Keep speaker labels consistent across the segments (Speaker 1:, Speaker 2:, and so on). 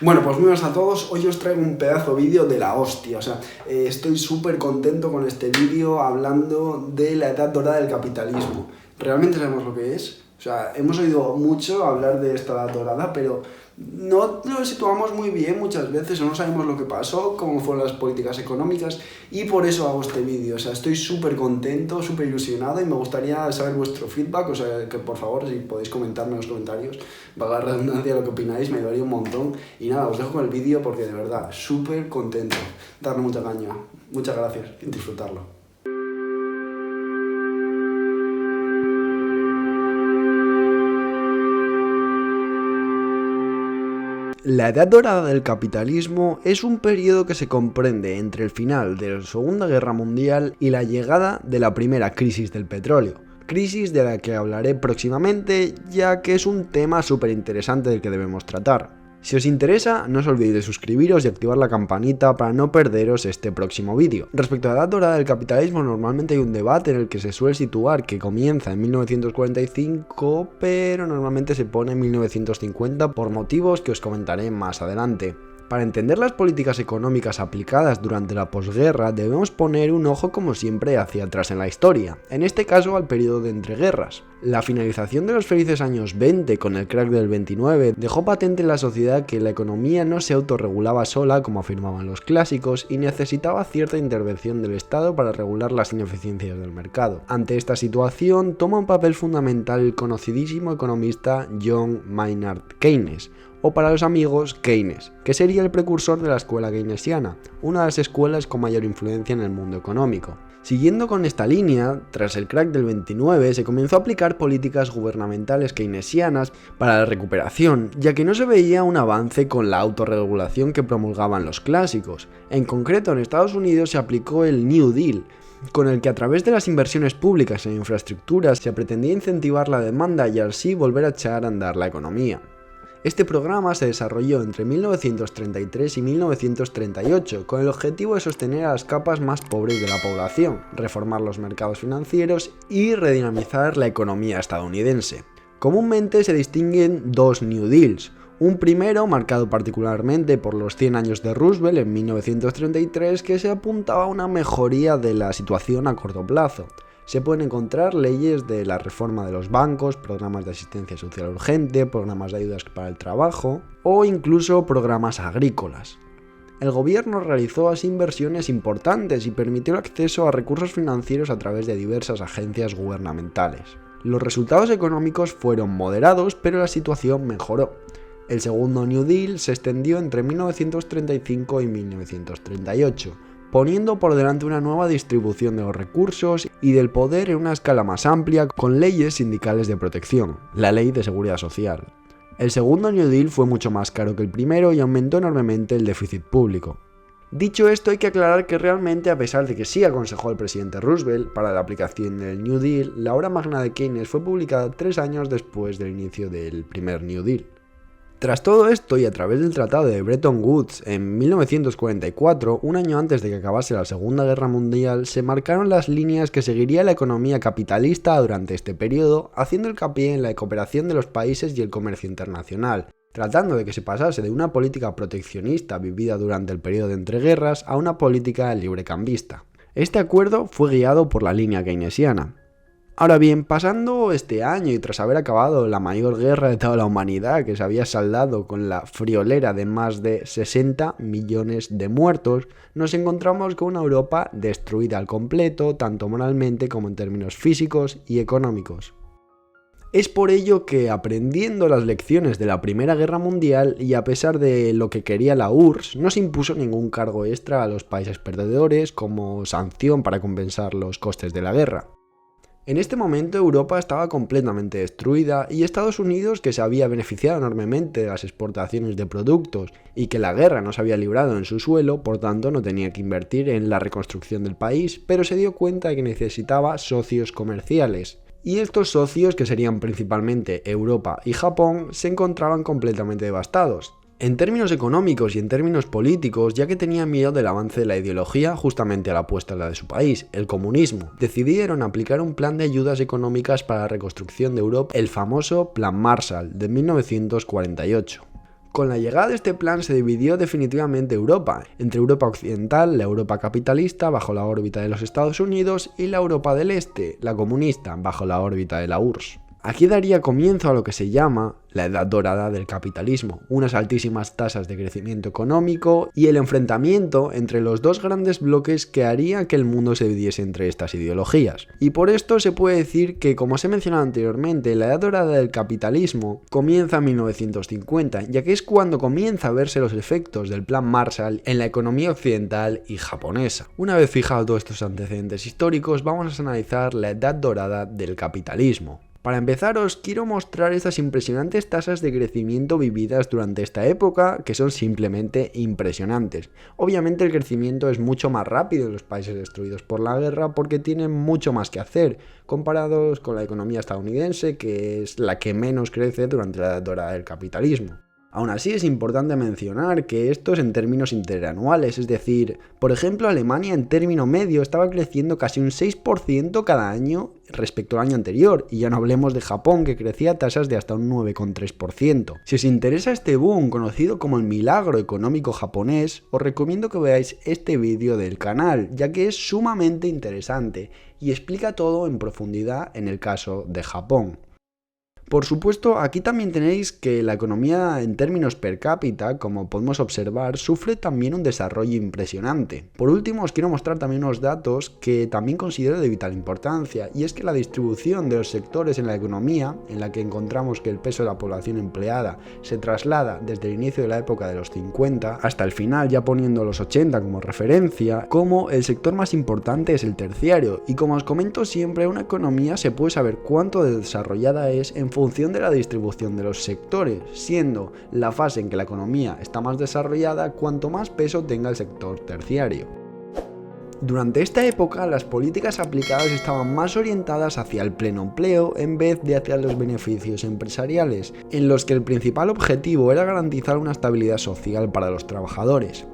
Speaker 1: Bueno, pues muy buenas a todos. Hoy os traigo un pedazo vídeo de la hostia. Estoy súper contento con este vídeo hablando de la edad dorada del capitalismo. ¿Realmente sabemos lo que es? Hemos oído mucho hablar de esta edad dorada, pero no lo situamos muy bien muchas veces, o no sabemos lo que pasó, cómo fueron las políticas económicas, y por eso hago este vídeo. Estoy súper contento, súper ilusionado, y me gustaría saber vuestro feedback, que por favor, si podéis comentarme en los comentarios, valga la redundancia, lo que opináis, me ayudaría un montón. Y nada, os dejo con el vídeo porque de verdad, súper contento. Darle mucha caña. Muchas gracias y disfrutarlo. La edad dorada del capitalismo es un periodo que se comprende entre el final de la Segunda Guerra Mundial y la llegada de la primera crisis del petróleo. Crisis de la que hablaré próximamente, ya que es un tema súper interesante del que debemos tratar. Si os interesa, no os olvidéis de suscribiros y activar la campanita para no perderos este próximo vídeo. Respecto a la edad dorada del capitalismo, normalmente hay un debate en el que se suele situar que comienza en 1945, pero normalmente se pone en 1950 por motivos que os comentaré más adelante. Para entender las políticas económicas aplicadas durante la posguerra, debemos poner un ojo como siempre hacia atrás en la historia, en este caso al periodo de entreguerras. La finalización de los felices años 20 con el crack del 29 dejó patente en la sociedad que la economía no se autorregulaba sola como afirmaban los clásicos y necesitaba cierta intervención del Estado para regular las ineficiencias del mercado. Ante esta situación toma un papel fundamental el conocidísimo economista John Maynard Keynes, o para los amigos Keynes, que sería el precursor de la escuela keynesiana, una de las escuelas con mayor influencia en el mundo económico. Siguiendo con esta línea, tras el crack del 29 se comenzó a aplicar políticas gubernamentales keynesianas para la recuperación, ya que no se veía un avance con la autorregulación que promulgaban los clásicos. En concreto, en Estados Unidos se aplicó el New Deal, con el que a través de las inversiones públicas en infraestructuras se pretendía incentivar la demanda y así volver a echar a andar la economía. Este programa se desarrolló entre 1933 y 1938 con el objetivo de sostener a las capas más pobres de la población, reformar los mercados financieros y redinamizar la economía estadounidense. Comúnmente se distinguen dos New Deals. Un primero, marcado particularmente por los 100 años de Roosevelt en 1933, que se apuntaba a una mejoría de la situación a corto plazo. Se pueden encontrar leyes de la reforma de los bancos, programas de asistencia social urgente, programas de ayudas para el trabajo o incluso programas agrícolas. El gobierno realizó así inversiones importantes y permitió el acceso a recursos financieros a través de diversas agencias gubernamentales. Los resultados económicos fueron moderados, pero la situación mejoró. El segundo New Deal se extendió entre 1935 y 1938. Poniendo por delante una nueva distribución de los recursos y del poder en una escala más amplia con leyes sindicales de protección, la Ley de Seguridad Social. El segundo New Deal fue mucho más caro que el primero y aumentó enormemente el déficit público. Dicho esto, hay que aclarar que realmente, a pesar de que sí aconsejó al presidente Roosevelt para la aplicación del New Deal, la obra magna de Keynes fue publicada 3 años después del inicio del primer New Deal. Tras todo esto y a través del Tratado de Bretton Woods en 1944, un año antes de que acabase la Segunda Guerra Mundial, se marcaron las líneas que seguiría la economía capitalista durante este periodo, haciendo hincapié en la cooperación de los países y el comercio internacional, tratando de que se pasase de una política proteccionista vivida durante el periodo de entreguerras a una política librecambista. Este acuerdo fue guiado por la línea keynesiana. Ahora bien, pasando este año y tras haber acabado la mayor guerra de toda la humanidad, que se había saldado con la friolera de más de 60 millones de muertos, nos encontramos con una Europa destruida al completo, tanto moralmente como en términos físicos y económicos. Es por ello que, aprendiendo las lecciones de la Primera Guerra Mundial y a pesar de lo que quería la URSS, no se impuso ningún cargo extra a los países perdedores como sanción para compensar los costes de la guerra. En este momento Europa estaba completamente destruida y Estados Unidos, que se había beneficiado enormemente de las exportaciones de productos y que la guerra no se había librado en su suelo, por tanto no tenía que invertir en la reconstrucción del país, pero se dio cuenta de que necesitaba socios comerciales. Y estos socios, que serían principalmente Europa y Japón, se encontraban completamente devastados. En términos económicos y en términos políticos, ya que tenían miedo del avance de la ideología justamente a la puesta de su país, el comunismo, decidieron aplicar un plan de ayudas económicas para la reconstrucción de Europa, el famoso Plan Marshall de 1948. Con la llegada de este plan se dividió definitivamente Europa, entre Europa occidental, la Europa capitalista, bajo la órbita de los Estados Unidos, y la Europa del Este, la comunista, bajo la órbita de la URSS. Aquí daría comienzo a lo que se llama la edad dorada del capitalismo, unas altísimas tasas de crecimiento económico y el enfrentamiento entre los dos grandes bloques que haría que el mundo se dividiese entre estas ideologías. Y por esto se puede decir que, como os he mencionado anteriormente, la edad dorada del capitalismo comienza en 1950, ya que es cuando comienza a verse los efectos del Plan Marshall en la economía occidental y japonesa. Una vez fijados todos estos antecedentes históricos, vamos a analizar la edad dorada del capitalismo. Para empezar, os quiero mostrar estas impresionantes tasas de crecimiento vividas durante esta época, que son simplemente impresionantes. Obviamente el crecimiento es mucho más rápido en los países destruidos por la guerra porque tienen mucho más que hacer, comparados con la economía estadounidense, que es la que menos crece durante la edad dorada del capitalismo. Aún así es importante mencionar que esto es en términos interanuales, es decir, por ejemplo Alemania en término medio estaba creciendo casi un 6% cada año respecto al año anterior, y ya no hablemos de Japón que crecía a tasas de hasta un 9,3%. Si os interesa este boom conocido como el milagro económico japonés, os recomiendo que veáis este vídeo del canal, ya que es sumamente interesante y explica todo en profundidad en el caso de Japón. Por supuesto, aquí también tenéis que la economía en términos per cápita, como podemos observar, sufre también un desarrollo impresionante. Por último, os quiero mostrar también unos datos que también considero de vital importancia, y es que la distribución de los sectores en la economía, en la que encontramos que el peso de la población empleada se traslada desde el inicio de la época de los 50 hasta el final, ya poniendo los 80 como referencia, como el sector más importante es el terciario, y como os comento siempre, una economía se puede saber cuánto de desarrollada es en función de la distribución de los sectores, siendo la fase en que la economía está más desarrollada cuanto más peso tenga el sector terciario. Durante esta época, las políticas aplicadas estaban más orientadas hacia el pleno empleo en vez de hacia los beneficios empresariales, en los que el principal objetivo era garantizar una estabilidad social para los trabajadores.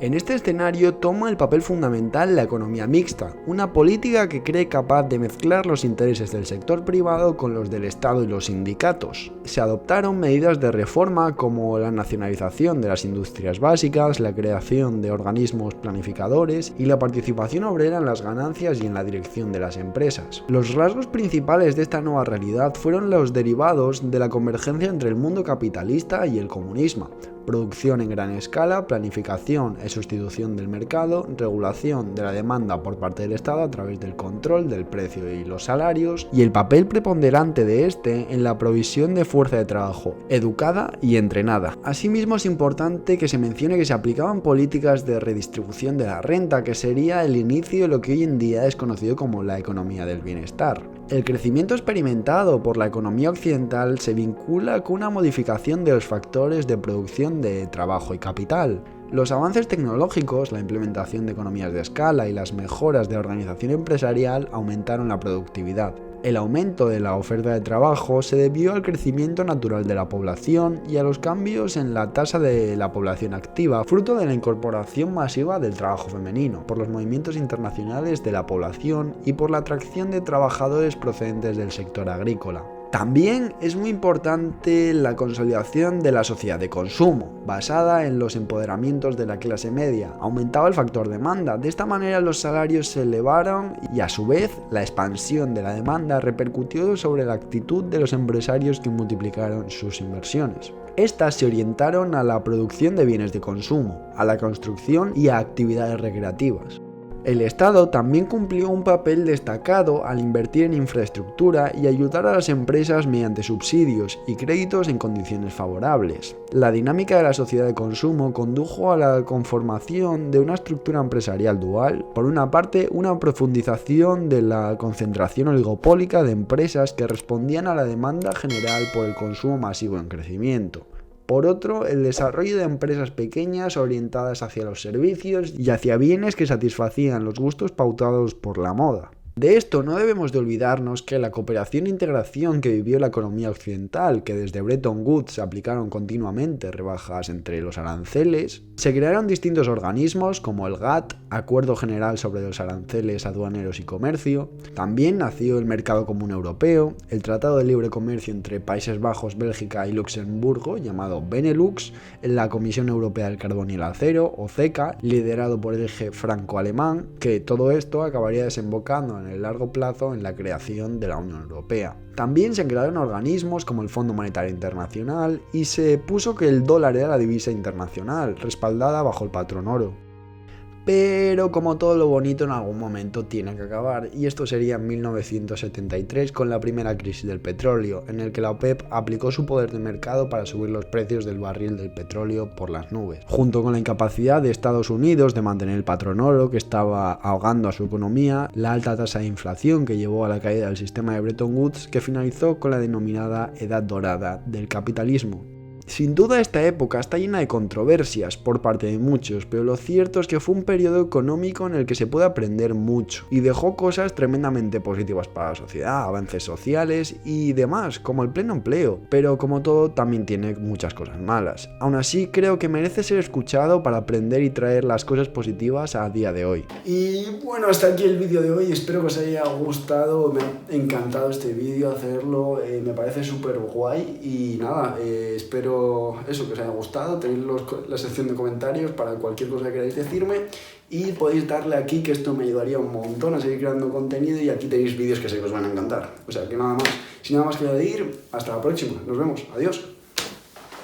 Speaker 1: En este escenario toma el papel fundamental la economía mixta, una política que cree capaz de mezclar los intereses del sector privado con los del Estado y los sindicatos. Se adoptaron medidas de reforma como la nacionalización de las industrias básicas, la creación de organismos planificadores y la participación obrera en las ganancias y en la dirección de las empresas. Los rasgos principales de esta nueva realidad fueron los derivados de la convergencia entre el mundo capitalista y el comunismo. Producción en gran escala, planificación e sustitución del mercado, regulación de la demanda por parte del Estado a través del control del precio y los salarios, y el papel preponderante de este en la provisión de fuerza de trabajo educada y entrenada. Asimismo, es importante que se mencione que se aplicaban políticas de redistribución de la renta, que sería el inicio de lo que hoy en día es conocido como la economía del bienestar. El crecimiento experimentado por la economía occidental se vincula con una modificación de los factores de producción de trabajo y capital. Los avances tecnológicos, la implementación de economías de escala y las mejoras de la organización empresarial aumentaron la productividad. El aumento de la oferta de trabajo se debió al crecimiento natural de la población y a los cambios en la tasa de la población activa, fruto de la incorporación masiva del trabajo femenino, por los movimientos internacionales de la población y por la atracción de trabajadores procedentes del sector agrícola. También es muy importante la consolidación de la sociedad de consumo, basada en los empoderamientos de la clase media. Aumentaba el factor demanda, de esta manera los salarios se elevaron y a su vez la expansión de la demanda repercutió sobre la actitud de los empresarios que multiplicaron sus inversiones. Estas se orientaron a la producción de bienes de consumo, a la construcción y a actividades recreativas. El Estado también cumplió un papel destacado al invertir en infraestructura y ayudar a las empresas mediante subsidios y créditos en condiciones favorables. La dinámica de la sociedad de consumo condujo a la conformación de una estructura empresarial dual. Por una parte, una profundización de la concentración oligopólica de empresas que respondían a la demanda general por el consumo masivo en crecimiento. Por otro, el desarrollo de empresas pequeñas orientadas hacia los servicios y hacia bienes que satisfacían los gustos pautados por la moda. De esto no debemos de olvidarnos que la cooperación e integración que vivió la economía occidental, que desde Bretton Woods se aplicaron continuamente rebajas entre los aranceles, se crearon distintos organismos como el GATT, Acuerdo General sobre los Aranceles Aduaneros y Comercio, también nació el Mercado Común Europeo, el Tratado de Libre Comercio entre Países Bajos, Bélgica y Luxemburgo, llamado Benelux, la Comisión Europea del Carbón y el Acero, o CECA, liderado por el eje franco-alemán, que todo esto acabaría desembocando en el largo plazo en la creación de la Unión Europea. También se crearon organismos como el Fondo Monetario Internacional y se puso que el dólar era la divisa internacional, respaldada bajo el patrón oro. Pero como todo lo bonito en algún momento tiene que acabar, y esto sería en 1973 con la primera crisis del petróleo, en el que la OPEP aplicó su poder de mercado para subir los precios del barril del petróleo por las nubes, junto con la incapacidad de Estados Unidos de mantener el patrón oro que estaba ahogando a su economía, la alta tasa de inflación que llevó a la caída del sistema de Bretton Woods, que finalizó con la denominada Edad Dorada del capitalismo. Sin duda esta época está llena de controversias por parte de muchos, pero lo cierto es que fue un periodo económico en el que se puede aprender mucho y dejó cosas tremendamente positivas para la sociedad, avances sociales y demás, como el pleno empleo, pero como todo también tiene muchas cosas malas. Aún así creo que merece ser escuchado para aprender y traer las cosas positivas a día de hoy. Y bueno, hasta aquí el vídeo de hoy, espero que os haya gustado, me ha encantado este vídeo hacerlo, me parece súper guay y nada, espero eso, que os haya gustado. Tenéis la sección de comentarios para cualquier cosa que queráis decirme y podéis darle aquí, que esto me ayudaría un montón a seguir creando contenido, y aquí tenéis vídeos que sé que os van a encantar. O sea que nada más, sin nada más que añadir, hasta la próxima, nos vemos, adiós.